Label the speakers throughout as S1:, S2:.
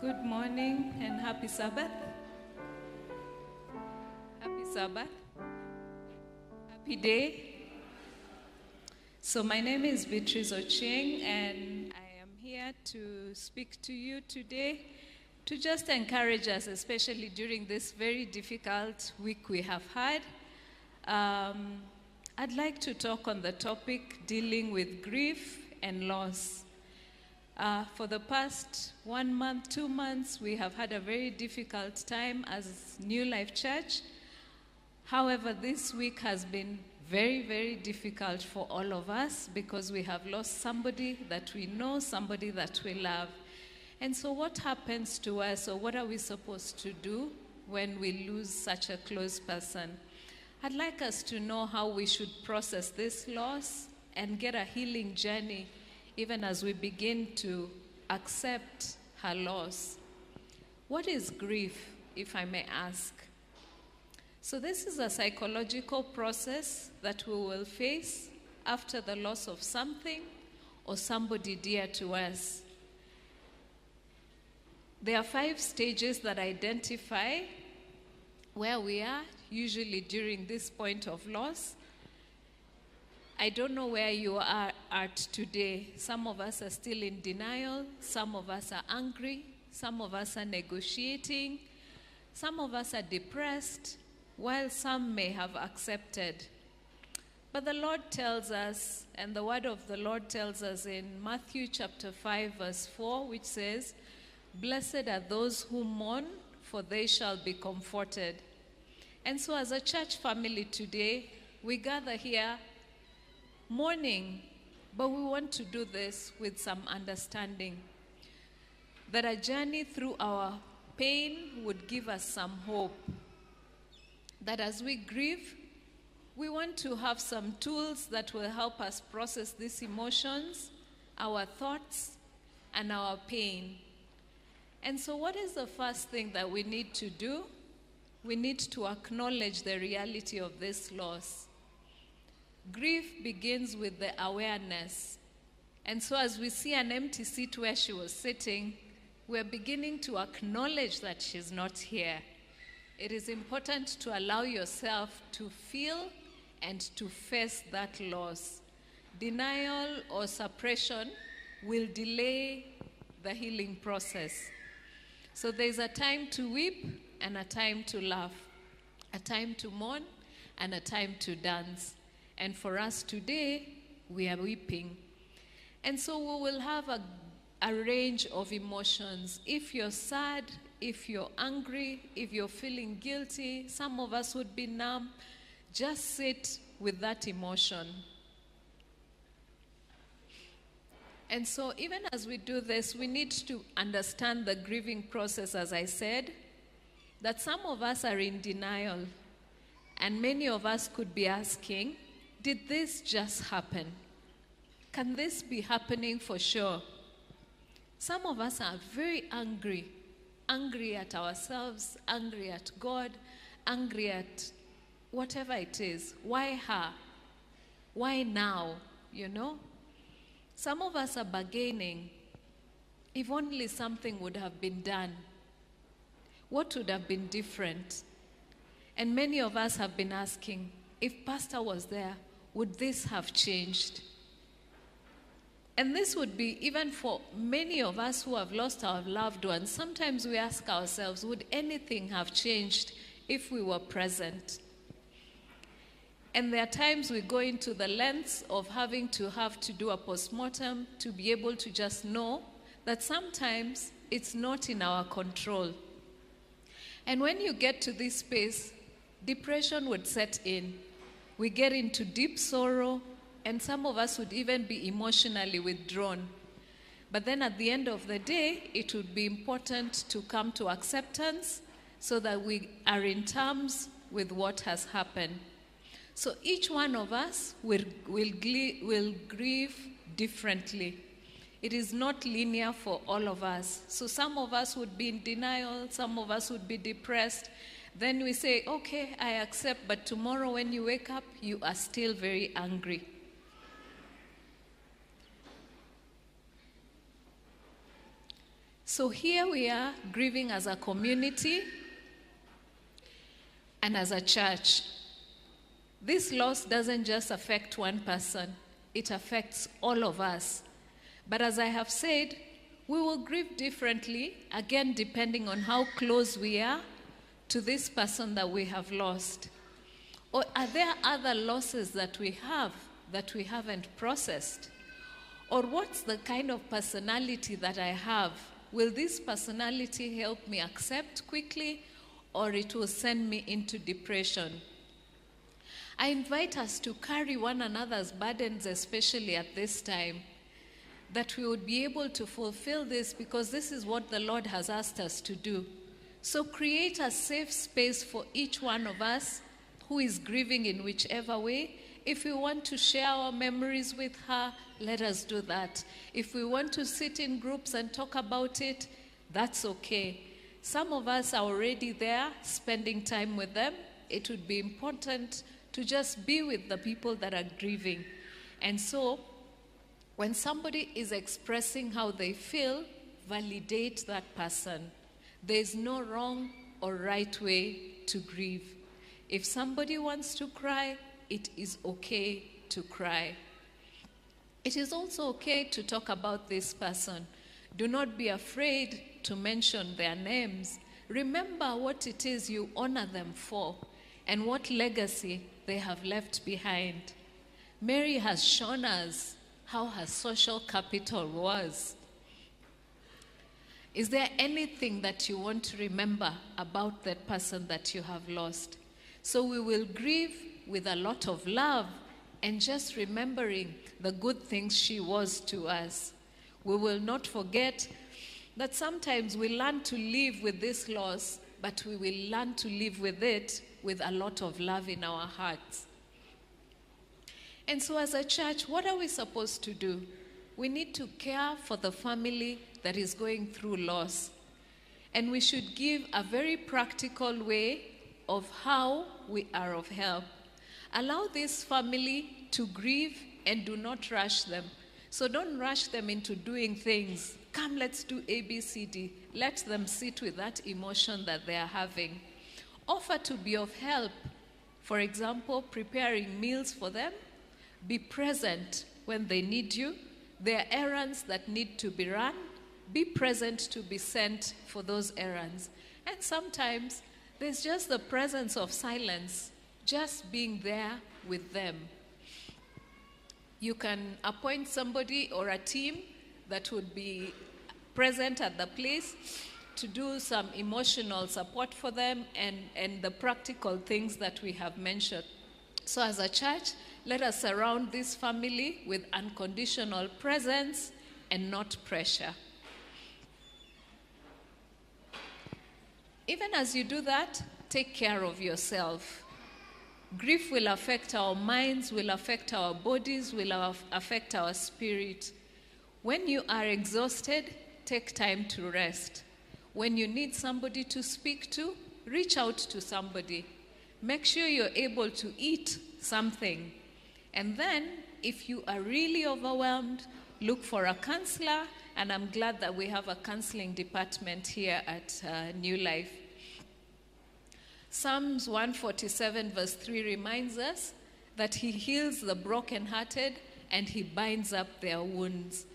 S1: Good morning and happy Sabbath. Happy Sabbath. Happy day. So my name is Beatrice Ochieng and I am here to speak to you today to just encourage us, especially during this very difficult week we have had. I'd like to talk on the topic dealing with grief and loss. For the past 1 month, 2 months, we have had a very difficult time as New Life Church. However, this week has been very, very difficult for all of us because we have lost somebody that we know, somebody that we love. And so what happens to us, or what are we supposed to do when we lose such a close person? I'd like us to know how we should process this loss and get a healing journey even as we begin to accept her loss. What is grief, if I may ask? So this is a psychological process that we will face after the loss of something or somebody dear to us. There are 5 stages that identify where we are, usually during this point of loss. I don't know where you are at today. Some of us are still in denial. Some of us are angry. Some of us are negotiating. Some of us are depressed, while some may have accepted. But the Lord tells us, and the word of the Lord tells us in Matthew chapter 5, verse 4, which says, "Blessed are those who mourn, for they shall be comforted." And so as a church family today, we gather here mourning, but we want to do this with some understanding that a journey through our pain would give us some hope. That as we grieve, we want to have some tools that will help us process these emotions, our thoughts, and our pain. And so what is the first thing that we need to do? We need to acknowledge the reality of this loss. Grief begins with the awareness. And so as we see an empty seat where she was sitting, we're beginning to acknowledge that she's not here. It is important to allow yourself to feel and to face that loss. Denial or suppression will delay the healing process. So there's a time to weep and a time to laugh, a time to mourn and a time to dance. And for us today, we are weeping. And so we will have a range of emotions. If you're sad, if you're angry, if you're feeling guilty, some of us would be numb. Just sit with that emotion. And so even as we do this, we need to understand the grieving process, as I said, that some of us are in denial. And many of us could be asking, did this just happen? Can this be happening for sure? Some of us are very angry at ourselves, angry at God, angry at whatever it is. Why her? Why now? You know? Some of us are bargaining. If only something would have been done. What would have been different? And many of us have been asking, if Pastor was there, would this have changed? And this would be even for many of us who have lost our loved ones. Sometimes we ask ourselves, would anything have changed if we were present? And there are times we go into the lengths of having to do a postmortem to be able to just know that sometimes it's not in our control. And when you get to this space, depression would set in. We get into deep sorrow, and some of us would even be emotionally withdrawn. But then at the end of the day, it would be important to come to acceptance so that we are in terms with what has happened. So each one of us will grieve differently. It is not linear for all of us. So some of us would be in denial, some of us would be depressed. Then we say, okay, I accept, but tomorrow when you wake up, you are still very angry. So here we are grieving as a community and as a church. This loss doesn't just affect one person, it affects all of us. But as I have said, we will grieve differently, again, depending on how close we are to this person that we have lost. Or are there other losses that we have that we haven't processed? Or what's the kind of personality that I have? Will this personality help me accept quickly, or it will send me into depression? I invite us to carry one another's burdens, especially at this time, that we would be able to fulfill this, because this is what the Lord has asked us to do. So create a safe space for each one of us who is grieving in whichever way. If we want to share our memories with her, let us do that. If we want to sit in groups and talk about it, that's okay. Some of us are already there, spending time with them. It would be important to just be with the people that are grieving. And so, when somebody is expressing how they feel, validate that person. There's no wrong or right way to grieve. If somebody wants to cry, it is okay to cry. It is also okay to talk about this person. Do not be afraid to mention their names. Remember what it is you honor them for and what legacy they have left behind. Mary has shown us how her social capital was. Is there anything that you want to remember about that person that you have lost? So we will grieve with a lot of love and just remembering the good things she was to us. We will not forget that sometimes we learn to live with this loss, but we will learn to live with it with a lot of love in our hearts. And so as a church, what are we supposed to do? We need to care for the family that is going through loss. And we should give a very practical way of how we are of help. Allow this family to grieve and do not rush them. So don't rush them into doing things. Come, let's do A, B, C, D. Let them sit with that emotion that they are having. Offer to be of help. For example, preparing meals for them. Be present when they need you. There are errands that need to be run. Be present to be sent for those errands. And sometimes there's just the presence of silence, just being there with them. You can appoint somebody or a team that would be present at the place to do some emotional support for them and the practical things that we have mentioned. So as a church, let us surround this family with unconditional presence and not pressure. Even as you do that, take care of yourself. Grief will affect our minds, will affect our bodies, will affect our spirit. When you are exhausted, take time to rest. When you need somebody to speak to, reach out to somebody. Make sure you're able to eat something. And then, if you are really overwhelmed, look for a counselor. And I'm glad that we have a counseling department here at New Life. Psalms 147 verse 3 reminds us that he heals the brokenhearted and he binds up their wounds.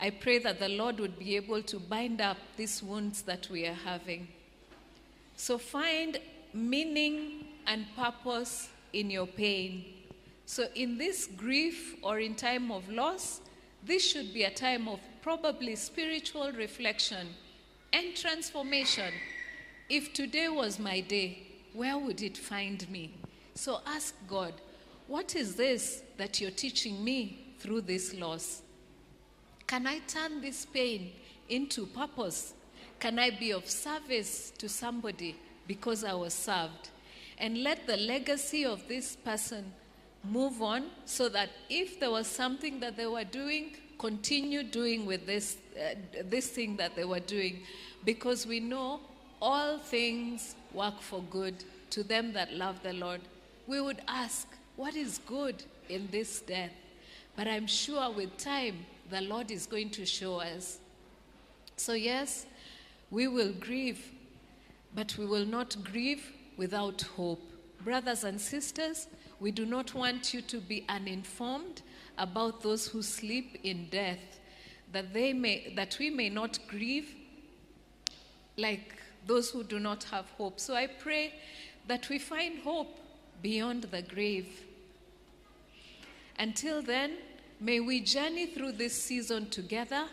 S1: I pray that the Lord would be able to bind up these wounds that we are having. So find meaning and purpose in your pain. So in this grief or in time of loss, this should be a time of probably spiritual reflection and transformation. If today was my day, where would it find me? So ask God, what is this that you're teaching me through this loss? Can I turn this pain into purpose? Can I be of service to somebody because I was served? And let the legacy of this person move on so that if there was something that they were doing, continue doing with this thing that they were doing. Because we know all things work for good to them that love the Lord. We would ask, what is good in this death? But I'm sure with time, the Lord is going to show us. So yes, we will grieve, but we will not grieve without hope. Brothers and sisters, we do not want you to be uninformed about those who sleep in death, that we may not grieve like those who do not have hope. So I pray that we find hope beyond the grave. Until then, may we journey through this season together,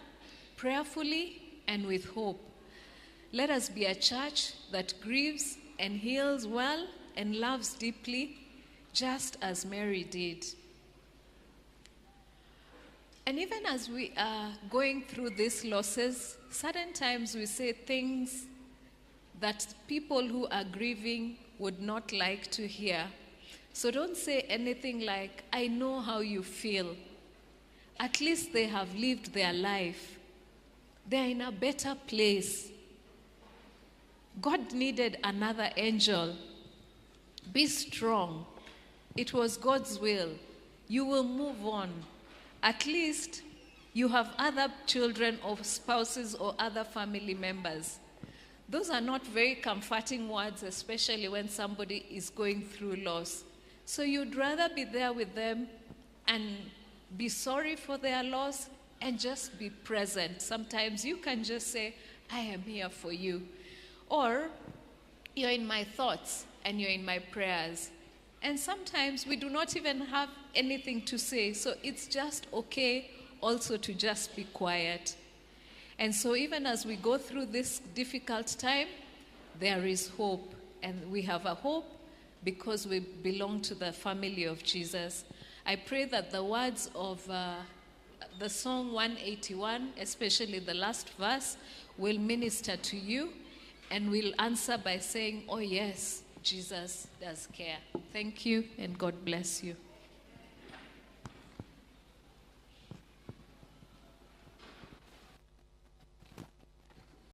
S1: prayerfully and with hope. Let us be a church that grieves and heals well and loves deeply, just as Mary did. And even as we are going through these losses, certain times we say things that people who are grieving would not like to hear. So don't say anything like, I know how you feel. At least they have lived their life. They're in a better place. God needed another angel. Be strong. It was God's will. You will move on. At least you have other children or spouses or other family members. Those are not very comforting words, especially when somebody is going through loss. So you'd rather be there with them and be sorry for their loss and just be present. Sometimes you can just say, I am here for you. Or you're in my thoughts and you're in my prayers. And sometimes we do not even have anything to say. So it's just okay also to just be quiet. And so even as we go through this difficult time, there is hope. And we have a hope because we belong to the family of Jesus. I pray that the words of the song 181, especially the last verse, will minister to you and will answer by saying, oh yes, Jesus does care. Thank you and God bless you.